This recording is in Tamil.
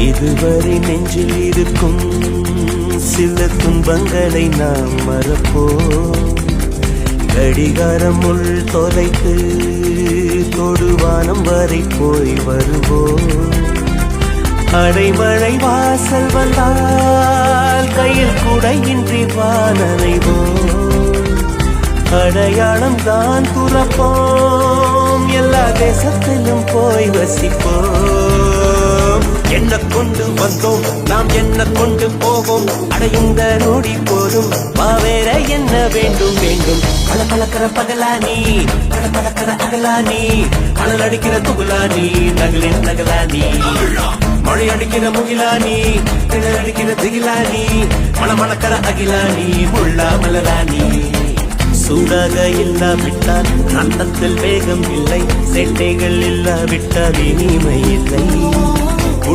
இதுவரை நெஞ்சில் இருக்கும் சில துன்பங்களை நாம் மறப்போம். கடிகாரம் உள் தொலைத்து தொடுவானம் வரை போய் வருவோம். அடைமழை வாசல் வந்தால் கையில் குடையின்றி வானனைவோம். அடையாளம் தான் துறப்போம், எல்லா தேசத்திலும் போய் வசிப்போம். என்ன கொண்டு வந்தோம் நாம், என்ன கொண்டு போவோம், அடையுந்த நோடி போதும். வேற என்ன வேண்டும் வேண்டும். பல பழக்கிற பகலானி, பல பழக்கிற அகலானி, மணல் அடிக்கிற துகுலானி, நகலின் நகலானி, மழை அடிக்கிற முகிலானி, கிணறு அடிக்கிற திகிலானி, மணமணக்கிற அகிலானி, முள்ளா மலரானி. சூடாக இல்லாவிட்டால் ரத்தத்தில் வேகம் இல்லை, செட்டைகள் இல்லாவிட்டால் இனிமை இல்லை.